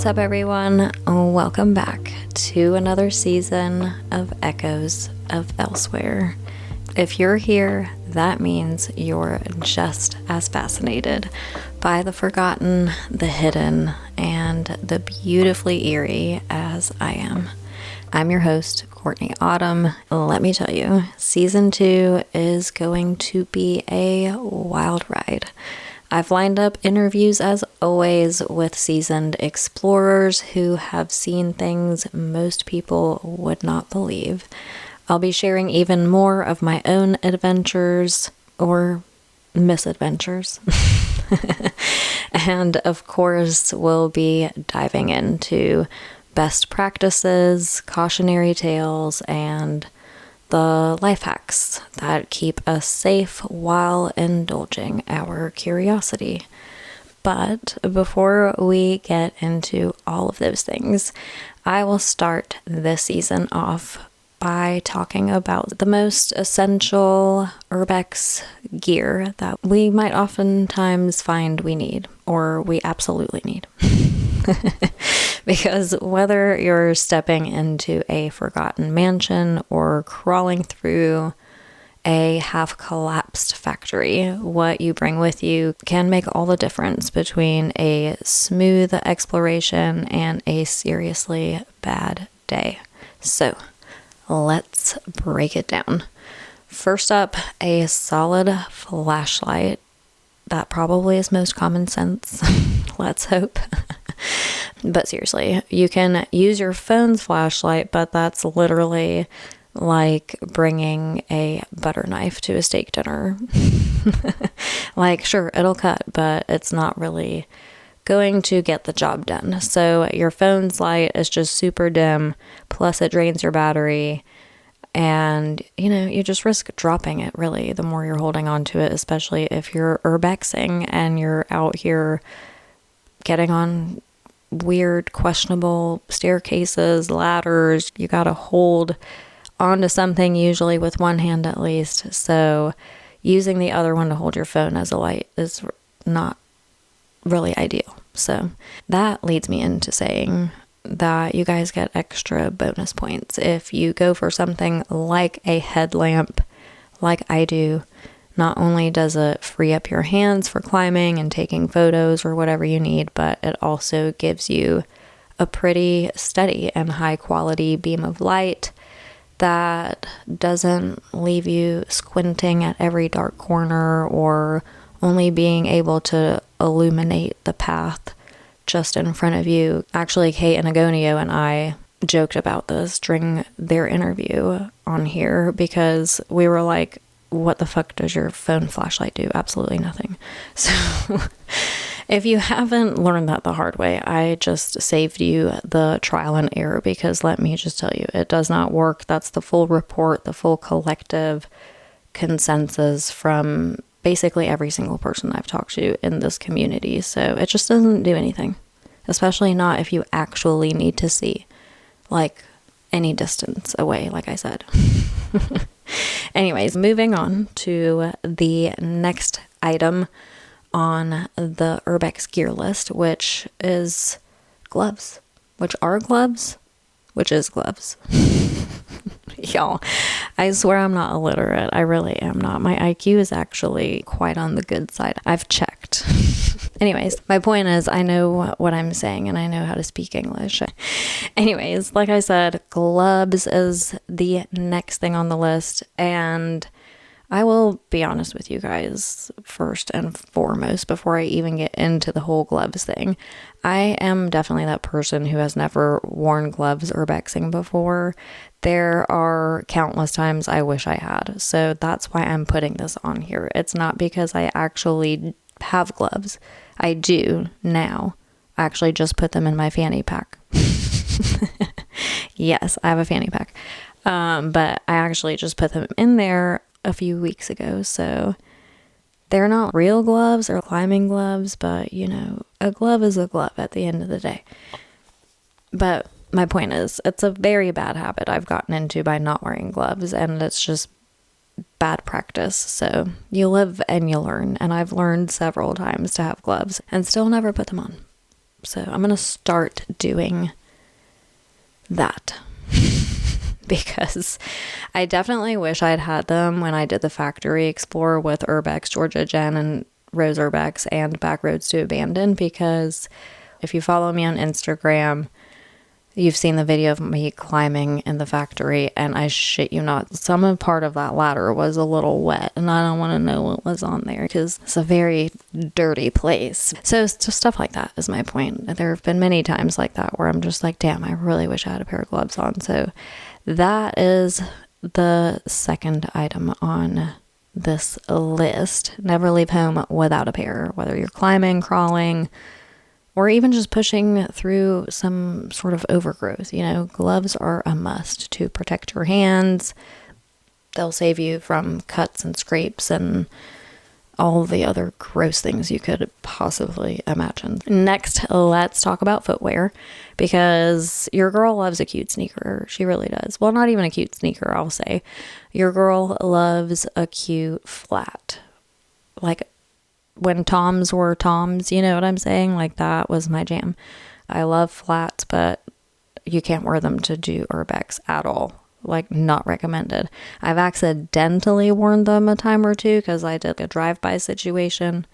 What's up, everyone? Welcome back to another season of Echoes of Elsewhere. If you're here, that means you're just as fascinated by the forgotten, the hidden, and the beautifully eerie as I am. I'm your host, Courtney Autumn. Let me tell you, season 2 is going to be a wild ride. I've lined up interviews as always with seasoned explorers who have seen things most people would not believe. I'll be sharing even more of my own adventures or misadventures. And of course, we'll be diving into best practices, cautionary tales, and the life hacks that keep us safe while indulging our curiosity. But before we get into all of those things, I will start this season off by talking about the most essential urbex gear that we might oftentimes find we need, or we absolutely need. Because whether you're stepping into a forgotten mansion or crawling through a half-collapsed factory, what you bring with you can make all the difference between a smooth exploration and a seriously bad day. So, let's break it down. First up, a solid flashlight. That probably is most common sense. Let's hope. But seriously, you can use your phone's flashlight, but that's literally like bringing a butter knife to a steak dinner. Like, sure, it'll cut, but it's not really going to get the job done. So your phone's light is just super dim, plus it drains your battery, and you just risk dropping it, really, the more you're holding on to it, especially if you're urbexing and you're out here getting on weird, questionable staircases, ladders. You gotta hold onto something, usually with one hand at least. So using the other one to hold your phone as a light is not really ideal. So that leads me into saying that you guys get extra bonus points if you go for something like a headlamp, like I do. Not only does it free up your hands for climbing and taking photos or whatever you need, but it also gives you a pretty steady and high quality beam of light that doesn't leave you squinting at every dark corner or only being able to illuminate the path just in front of you. Actually, Kate Anagonio and I joked about this during their interview on here because we were like, what the fuck does your phone flashlight do? Absolutely nothing. So if you haven't learned that the hard way, I just saved you the trial and error, because let me just tell you, it does not work. That's the full report, the full collective consensus from basically every single person I've talked to in this community. So it just doesn't do anything, especially not if you actually need to see, like, any distance away, like I said. Anyways, moving on to the next item on the urbex gear list, which is gloves. Which are gloves? Which is gloves. Y'all, I swear I'm not illiterate. I really am not. My IQ is actually quite on the good side. I've checked. Anyways, my point is I know what I'm saying and I know how to speak English. Anyways, like I said, gloves is the next thing on the list, and I will be honest with you guys first and foremost before I even get into the whole gloves thing. I am definitely that person who has never worn gloves urbexing before. There are countless times I wish I had, so that's why I'm putting this on here. It's not because I actually have gloves. I do now. I actually just put them in my fanny pack. Yes, I have a fanny pack. But I actually just put them in there a few weeks ago, so they're not real gloves or climbing gloves, but a glove is a glove at the end of the day. But my point is, it's a very bad habit I've gotten into by not wearing gloves, and it's just bad practice. So you live and you learn, and I've learned several times to have gloves and still never put them on. So I'm going to start doing that because I definitely wish I'd had them when I did the factory explore with Urbex, Georgia Jen, and Rose Urbex and Backroads to Abandon, because if you follow me on Instagram, you've seen the video of me climbing in the factory, and I shit you not, some part of that ladder was a little wet, and I don't want to know what was on there because it's a very dirty place. So it's just stuff like that is my point. There have been many times like that where I'm just like, damn, I really wish I had a pair of gloves on. So that is the second item on this list. Never leave home without a pair, whether you're climbing, crawling, or even just pushing through some sort of overgrowth. You know, gloves are a must to protect your hands. They'll save you from cuts and scrapes and all the other gross things you could possibly imagine. Next, let's talk about footwear, because your girl loves a cute sneaker. She really does. Well, not even a cute sneaker, I'll say. Your girl loves a cute flat. Like when Toms were Toms, you know what I'm saying? Like that was my jam. I love flats, but you can't wear them to do Urbex at all. Like, not recommended. I've accidentally worn them a time or two because I did a drive-by situation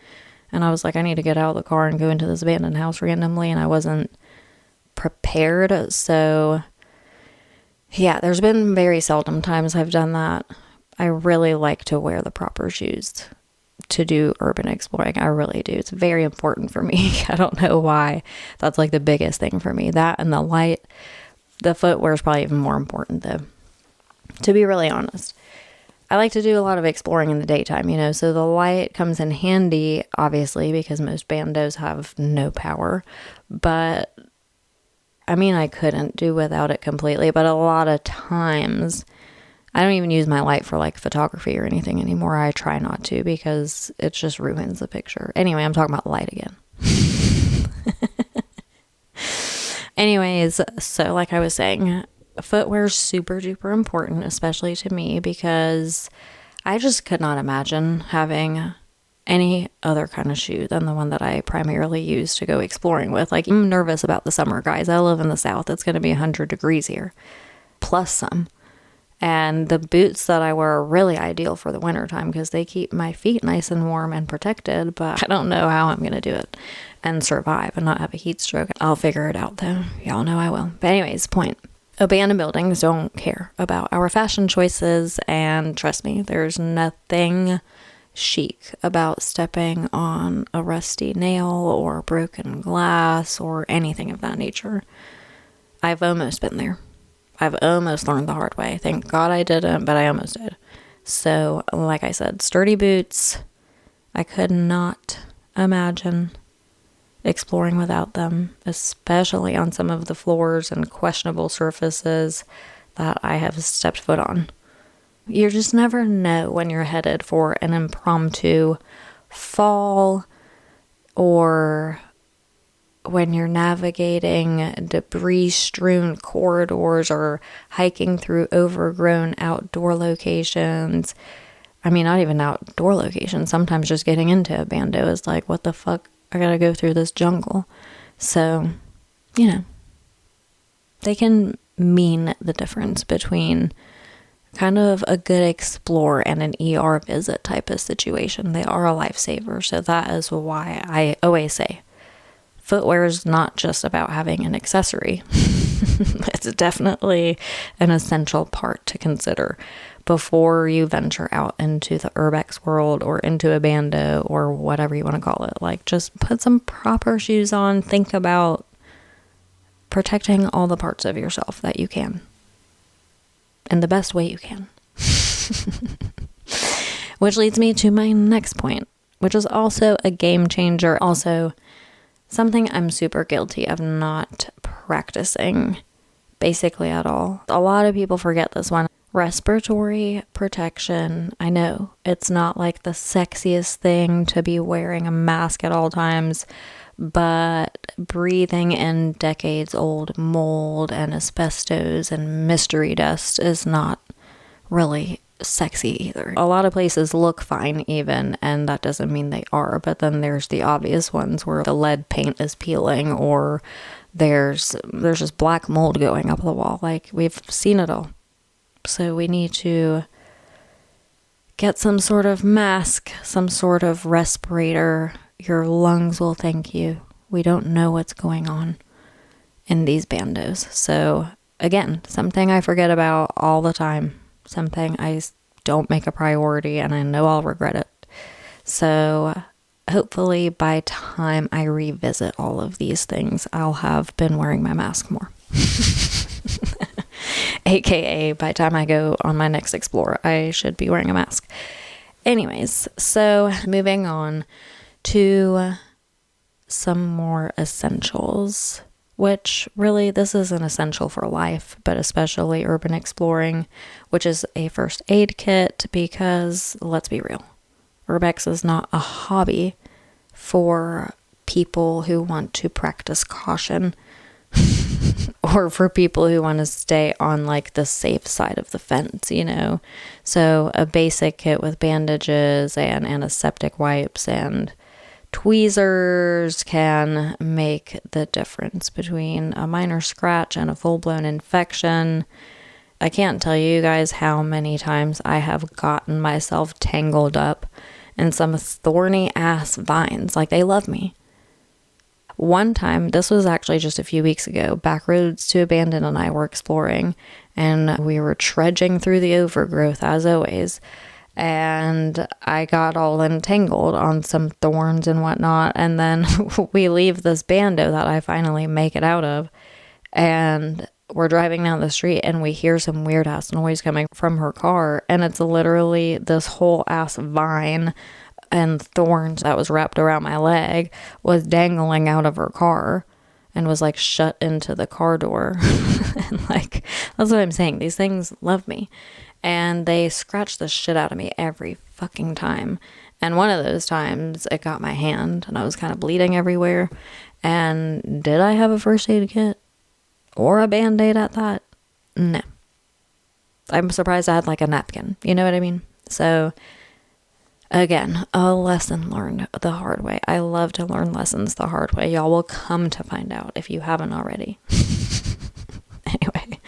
and I was like, I need to get out of the car and go into this abandoned house randomly, and I wasn't prepared. So yeah, there's been very seldom times I've done that. I really like to wear the proper shoes to do urban exploring. I really do. It's very important for me. I don't know why. That's like the biggest thing for me. That and the light. The footwear is probably even more important though, to be really honest. I like to do a lot of exploring in the daytime, you know, so the light comes in handy, obviously, because most bandos have no power. But I mean, I couldn't do without it completely, but a lot of times I don't even use my light for like photography or anything anymore. I try not to because it just ruins the picture. Anyway, I'm talking about light again. Anyways, so like I was saying, footwear is super duper important, especially to me, because I just could not imagine having any other kind of shoe than the one that I primarily use to go exploring with. Like, I'm nervous about the summer, guys. I live in the South. It's going to be 100 degrees here, plus some. And the boots that I wear are really ideal for the winter time because they keep my feet nice and warm and protected, but I don't know how I'm going to do it and survive and not have a heat stroke. I'll figure it out though. Y'all know I will. But anyways, point. Abandoned buildings don't care about our fashion choices, and trust me, there's nothing chic about stepping on a rusty nail or broken glass or anything of that nature. I've almost been there. I've almost learned the hard way. Thank God I didn't, but I almost did. So, like I said, sturdy boots. I could not imagine exploring without them, especially on some of the floors and questionable surfaces that I have stepped foot on. You just never know when you're headed for an impromptu fall, or when you're navigating debris-strewn corridors or hiking through overgrown outdoor locations. I mean, not even outdoor locations. Sometimes just getting into a bando is like, what the fuck? I gotta go through this jungle. So, you know, they can mean the difference between kind of a good explore and an ER visit type of situation. They are a lifesaver. So that is why I always say footwear is not just about having an accessory. It's definitely an essential part to consider before you venture out into the urbex world or into a bando or whatever you want to call it. Like, just put some proper shoes on. Think about protecting all the parts of yourself that you can in the best way you can. Which leads me to my next point, which is also a game changer. Also, something I'm super guilty of not practicing basically at all. A lot of people forget this one. Respiratory protection. I know it's not like the sexiest thing to be wearing a mask at all times, but breathing in decades-old mold and asbestos and mystery dust is not really sexy either. A lot of places look fine even, and that doesn't mean they are, but then there's the obvious ones where the lead paint is peeling, or there's just black mold going up the wall. Like, we've seen it all. So we need to get some sort of mask, some sort of respirator. Your lungs will thank you. We don't know what's going on in these bandos. So again, something I forget about all the time, something I don't make a priority, and I know I'll regret it. So hopefully by time I revisit all of these things, I'll have been wearing my mask more. AKA by time I go on my next explore, I should be wearing a mask. Anyways, so moving on to some more essentials, which really this is an essential for life, but especially urban exploring, which is a first aid kit, because let's be real, urbex is not a hobby for people who want to practice caution or for people who want to stay on like the safe side of the fence, you know. So a basic kit with bandages and antiseptic wipes and tweezers can make the difference between a minor scratch and a full-blown infection. I can't tell you guys how many times I have gotten myself tangled up in some thorny ass vines. Like, they love me. One time, this was actually just a few weeks ago, Backroads to Abandon and I were exploring, and we were trudging through the overgrowth as always, and I got all entangled on some thorns and whatnot, and then we leave this bando that I finally make it out of, and we're driving down the street and we hear some weird ass noise coming from her car, and it's literally this whole ass vine and thorns that was wrapped around my leg was dangling out of her car and was like shut into the car door. And like, that's what I'm saying. These things love me, and they scratch the shit out of me every fucking time. And one of those times it got my hand and I was kind of bleeding everywhere. And did I have a first aid kit or a band-aid at that? No. I'm surprised I had like a napkin. You know what I mean? So again, a lesson learned the hard way. I love to learn lessons the hard way. Y'all will come to find out if you haven't already. Anyway,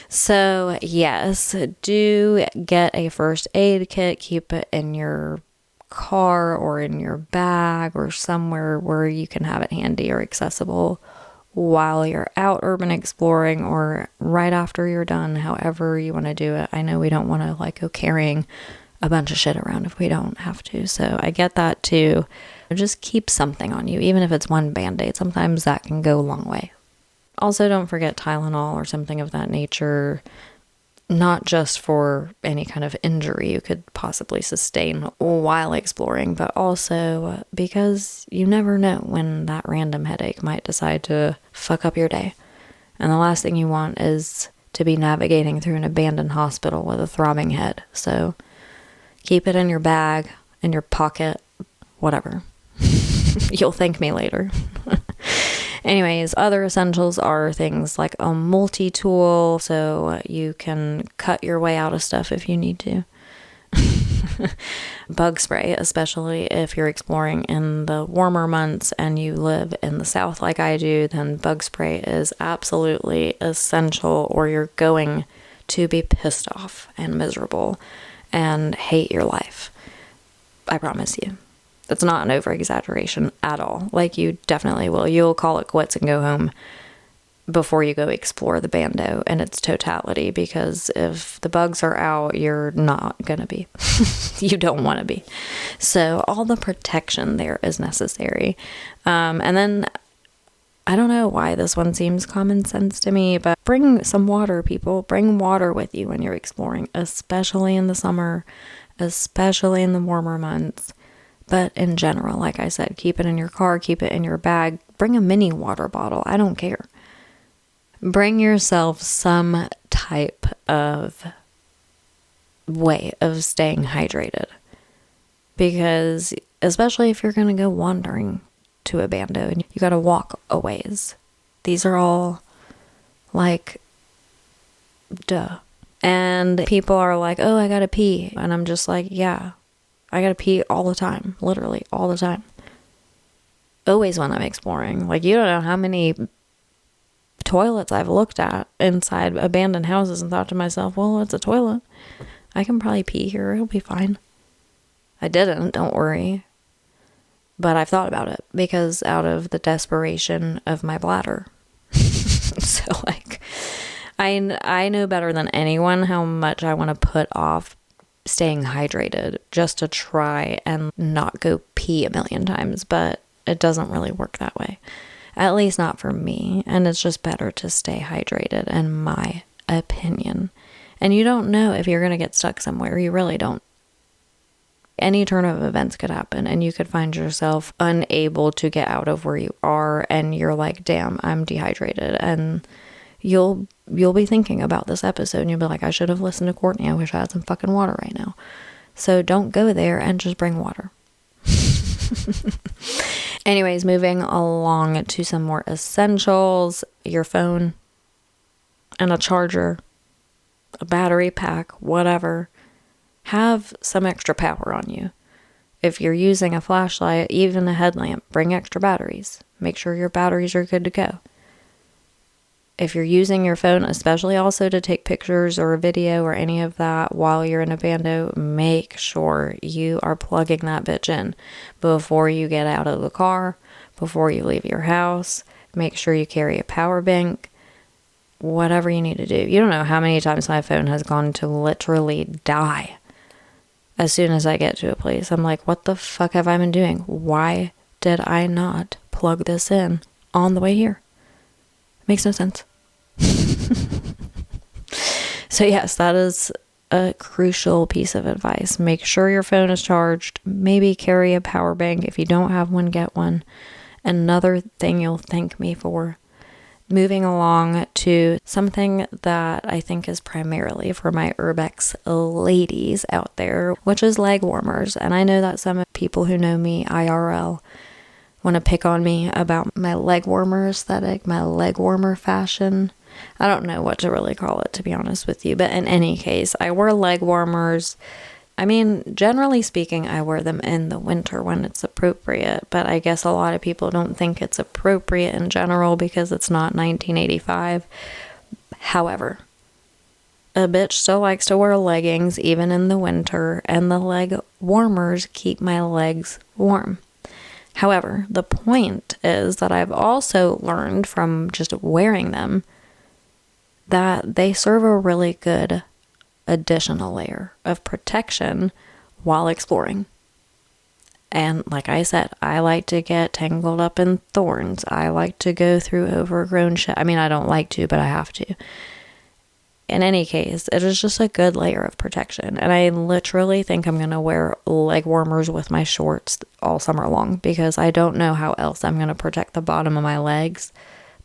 so yes, do get a first aid kit. Keep it in your car or in your bag or somewhere where you can have it handy or accessible while you're out urban exploring or right after you're done, however you want to do it. I know we don't want to like go carrying a bunch of shit around if we don't have to. So I get that too. Just keep something on you, even if it's one band-aid. Sometimes that can go a long way. Also, don't forget Tylenol or something of that nature, not just for any kind of injury you could possibly sustain while exploring, but also because you never know when that random headache might decide to fuck up your day. And the last thing you want is to be navigating through an abandoned hospital with a throbbing head. So keep it in your bag, in your pocket, whatever. You'll thank me later. Anyways, other essentials are things like a multi-tool, so you can cut your way out of stuff if you need to. Bug spray, especially if you're exploring in the warmer months and you live in the south like I do, then bug spray is absolutely essential, or you're going to be pissed off and miserable and hate your life. I promise you. That's not an over-exaggeration at all. Like, you definitely will. You'll call it quits and go home before you go explore the bando in its totality, because if the bugs are out, you're not gonna be. You don't want to be. So all the protection there is necessary. And then, I don't know why this one seems common sense to me, but bring some water, people. Bring water with you when you're exploring, especially in the summer, especially in the warmer months. But in general, like I said, keep it in your car, keep it in your bag. Bring a mini water bottle. I don't care. Bring yourself some type of way of staying hydrated. Because especially if you're going to go wandering to a bando and you got to walk a ways. These are all like, duh. And And people are like, oh, I gotta pee. And I'm just like, yeah, I gotta pee all the time. Literally all the time. Always when I'm exploring. Like, you don't know how many toilets I've looked at inside abandoned houses and thought to myself, well, it's a toilet. I can probably pee here. It'll be fine. I didn't, don't worry. But I've thought about it because out of the desperation of my bladder. So, like, I know better than anyone how much I want to put off staying hydrated just to try and not go pee a million times. But it doesn't really work that way. At least not for me. And it's just better to stay hydrated, in my opinion. And you don't know if you're going to get stuck somewhere. You really don't. Any turn of events could happen and you could find yourself unable to get out of where you are, and you're like, damn, I'm dehydrated. And you'll be thinking about this episode and you'll be like, I should have listened to Courtney. I wish I had some fucking water right now. So don't go there and just bring water. Anyways, moving along to some more essentials. Your phone and a charger, a battery pack, whatever. Have some extra power on you. If you're using a flashlight, even a headlamp, bring extra batteries. Make sure your batteries are good to go. If you're using your phone, especially also to take pictures or a video or any of that while you're in a bando, make sure you are plugging that bitch in before you get out of the car, before you leave your house. Make sure you carry a power bank, whatever you need to do. You don't know how many times my phone has gone to literally die. As soon as I get to a place, I'm like, what the fuck have I been doing? Why did I not plug this in on the way here? Makes no sense. So yes, that is a crucial piece of advice. Make sure your phone is charged. Maybe carry a power bank. If you don't have one, get one. Another thing you'll thank me for. Moving along to something that I think is primarily for my Urbex ladies out there, which is leg warmers. And I know that some people who know me IRL want to pick on me about my leg warmer aesthetic, my leg warmer fashion. I don't know what to really call it, to be honest with you. But in any case, I wear leg warmers. I mean, generally speaking, I wear them in the winter when it's appropriate. But I guess a lot of people don't think it's appropriate in general because it's not 1985. However, a bitch still likes to wear leggings even in the winter, and the leg warmers keep my legs warm. However, the point is that I've also learned from just wearing them that they serve a really good additional layer of protection while exploring. And like I said, I like to get tangled up in thorns. I like to go through overgrown shit. I mean, I don't like to, but I have to. In any case, it is just a good layer of protection. And I literally think I'm going to wear leg warmers with my shorts all summer long because I don't know how else I'm going to protect the bottom of my legs,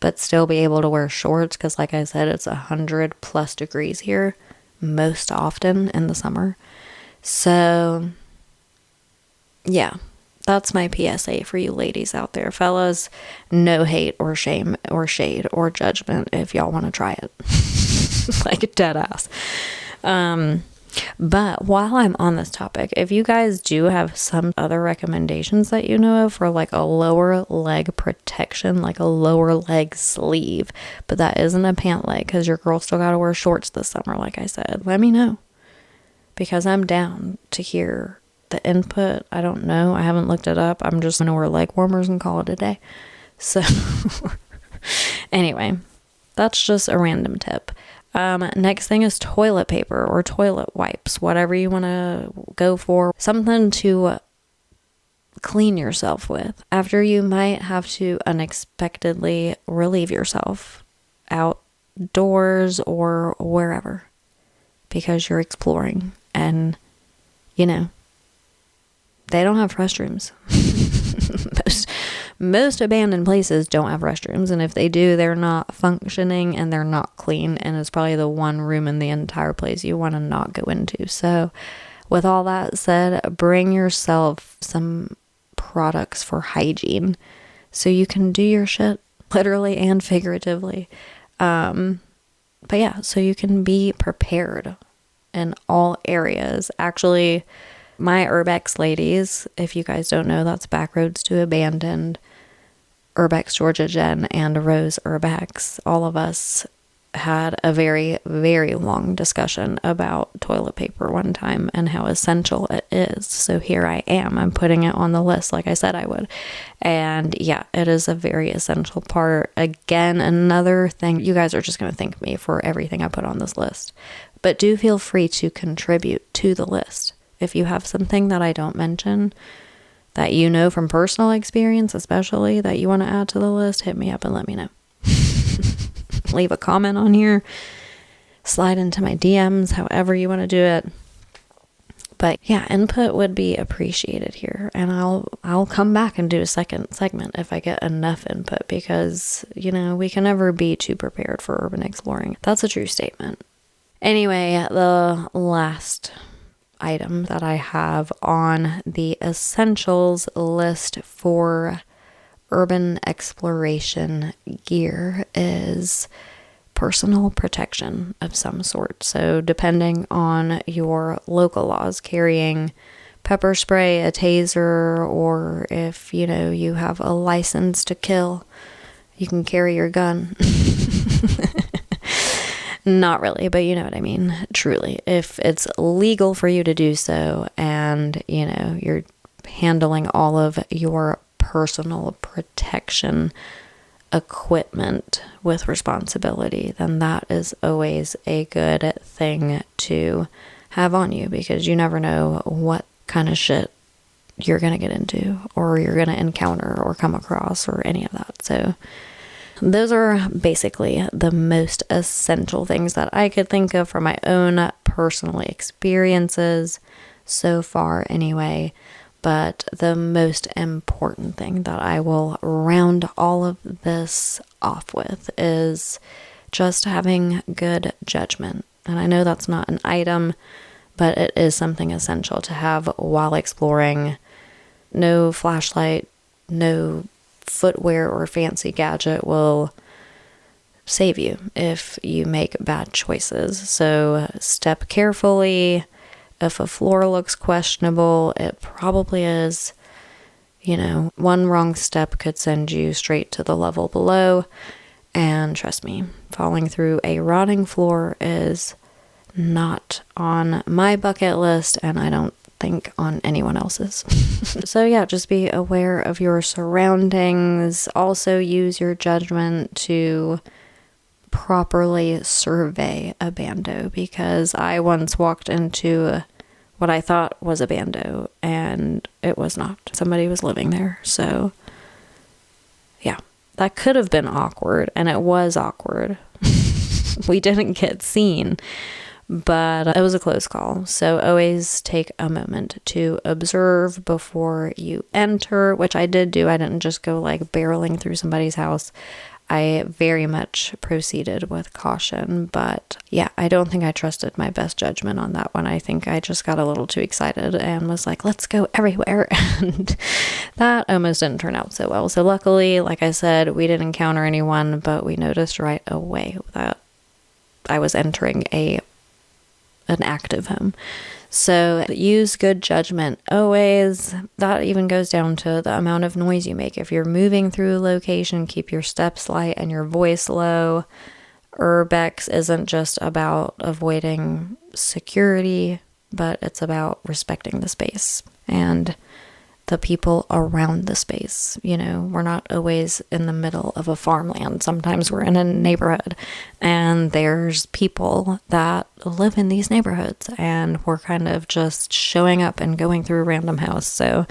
but still be able to wear shorts because, like I said, it's 100+ degrees here most often in the summer. So, yeah, that's my PSA for you ladies out there. Fellas, no hate or shame or shade or judgment if y'all want to try it. Like dead ass. But while I'm on this topic, if you guys do have some other recommendations that you know of for like a lower leg protection, like a lower leg sleeve, but that isn't a pant leg because your girl still got to wear shorts this summer, like I said, let me know because I'm down to hear the input. I don't know. I haven't looked it up. I'm just going to wear leg warmers and call it a day. So anyway, that's just a random tip. Next thing is toilet paper or toilet wipes, whatever you want to go for. Something to clean yourself with after you might have to unexpectedly relieve yourself outdoors or wherever because you're exploring and, you know, they don't have restrooms. Most abandoned places don't have restrooms, and if they do, they're not functioning and they're not clean, and it's probably the one room in the entire place you want to not go into. So with all that said, bring yourself some products for hygiene so you can do your shit literally and figuratively. But yeah, so you can be prepared in all areas. Actually, my Urbex ladies, if you guys don't know, that's Backroads to Abandoned, Urbex Georgia Jen, and Rose Urbex. All of us had a very, very long discussion about toilet paper one time and how essential it is. So here I am. I'm putting it on the list like I said I would. And yeah, it is a very essential part. Again, another thing, you guys are just going to thank me for everything I put on this list. But do feel free to contribute to the list. If you have something that I don't mention that you know from personal experience, especially that you want to add to the list, hit me up and let me know. Leave a comment on here, slide into my DMs, however you want to do it. But yeah, input would be appreciated here, and I'll come back and do a second segment if I get enough input, because we can never be too prepared for urban exploring. That's a true statement. Anyway, the last item that I have on the essentials list for urban exploration gear is personal protection of some sort. So depending on your local laws, carrying pepper spray, a taser, or if you have a license to kill, you can carry your gun. Not really, but you know what I mean. Truly, if it's legal for you to do so, and you're handling all of your personal protection equipment with responsibility, then that is always a good thing to have on you, because you never know what kind of shit you're going to get into, or you're going to encounter or come across, or any of that. So those are basically the most essential things that I could think of from my own personal experiences so far anyway. But the most important thing that I will round all of this off with is just having good judgment. And I know that's not an item, but it is something essential to have while exploring. No flashlight, no footwear or fancy gadget will save you if you make bad choices. So step carefully. If a floor looks questionable, it probably is. One wrong step could send you straight to the level below. And trust me, falling through a rotting floor is not on my bucket list, and I don't think on anyone else's. So yeah, just be aware of your surroundings. Also use your judgment to properly survey a bando, because I once walked into what I thought was a bando and it was not. Somebody was living there. So yeah, that could have been awkward, and it was awkward. We didn't get seen, but it was a close call. So always take a moment to observe before you enter, which I did do. I didn't just go barreling through somebody's house. I very much proceeded with caution, but yeah, I don't think I trusted my best judgment on that one. I think I just got a little too excited and was like, let's go everywhere. And that almost didn't turn out so well. So luckily, like I said, we didn't encounter anyone, but we noticed right away that I was entering an active home. So use good judgment always. That even goes down to the amount of noise you make. If you're moving through a location, keep your steps light and your voice low. Urbex isn't just about avoiding security, but it's about respecting the space and the people around the space. We're not always in the middle of a farmland. Sometimes we're in a neighborhood and there's people that live in these neighborhoods, and we're kind of just showing up and going through a random house. So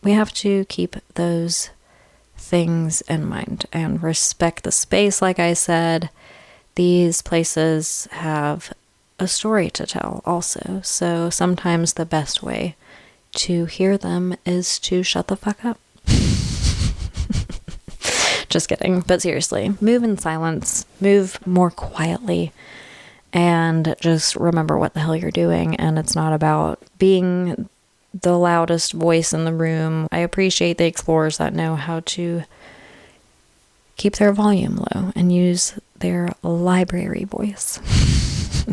we have to keep those things in mind and respect the space. Like I said, these places have a story to tell also. So sometimes the best way to hear them is to shut the fuck up. Just kidding. But seriously, move in silence, move more quietly, and just remember what the hell you're doing. And it's not about being the loudest voice in the room. I appreciate the explorers that know how to keep their volume low and use their library voice.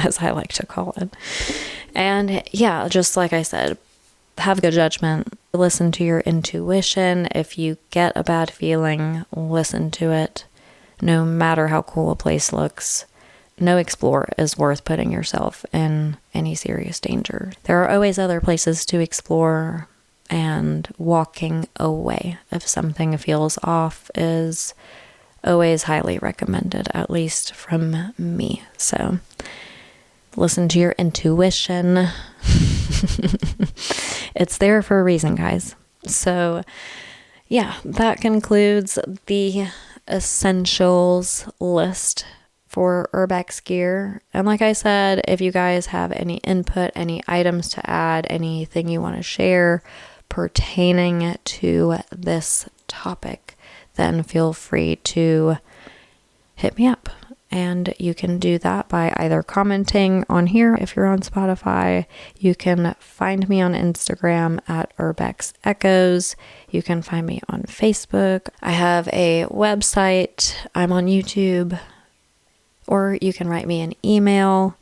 as I like to call it. And yeah, just like I said, have good judgment. Listen to your intuition. If you get a bad feeling, listen to it. No matter how cool a place looks, no explore is worth putting yourself in any serious danger. There are always other places to explore, and walking away if something feels off is always highly recommended, at least from me. So listen to your intuition. It's there for a reason, guys. So yeah, that concludes the essentials list for Urbex gear. And like I said, if you guys have any input, any items to add, anything you want to share pertaining to this topic, then feel free to hit me up. And you can do that by either commenting on here if you're on Spotify. You can find me on Instagram at Urbex Echoes. You can find me on Facebook. I have a website. I'm on YouTube. Or you can write me an email,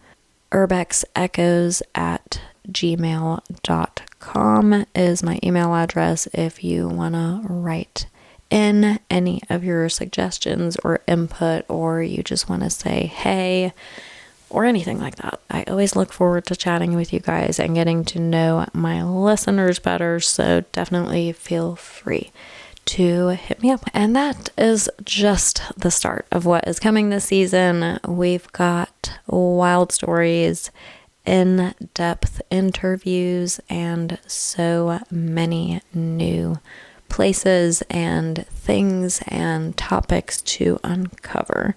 urbexechoes@gmail.com is my email address if you want to write in any of your suggestions or input, or you just want to say hey, or anything like that. I always look forward to chatting with you guys and getting to know my listeners better, so definitely feel free to hit me up. And that is just the start of what is coming this season. We've got wild stories, in-depth interviews, and so many new places and things and topics to uncover.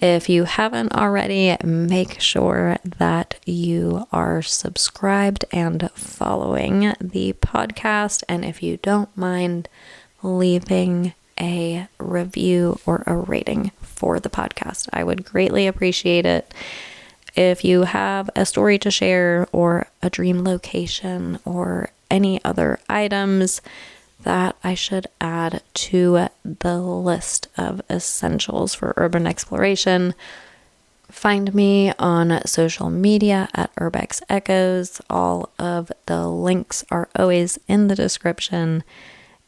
If you haven't already, make sure that you are subscribed and following the podcast. And if you don't mind leaving a review or a rating for the podcast, I would greatly appreciate it. If you have a story to share or a dream location or any other items that I should add to the list of essentials for urban exploration, find me on social media at Urbex Echoes. All of the links are always in the description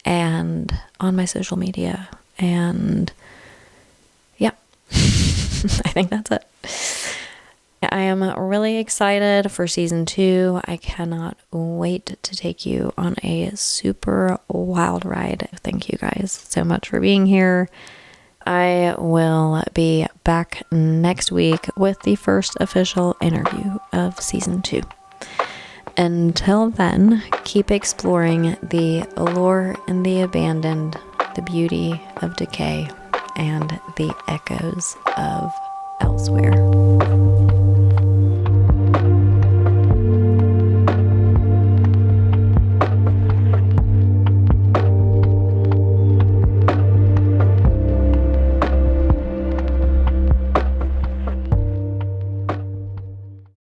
and on my social media. And yeah, I think that's it. I am really excited for season 2. I cannot wait to take you on a super wild ride. Thank you guys so much for being here. I will be back next week with the first official interview of season 2. Until then, keep exploring the allure and the abandoned, the beauty of decay, and the echoes of elsewhere.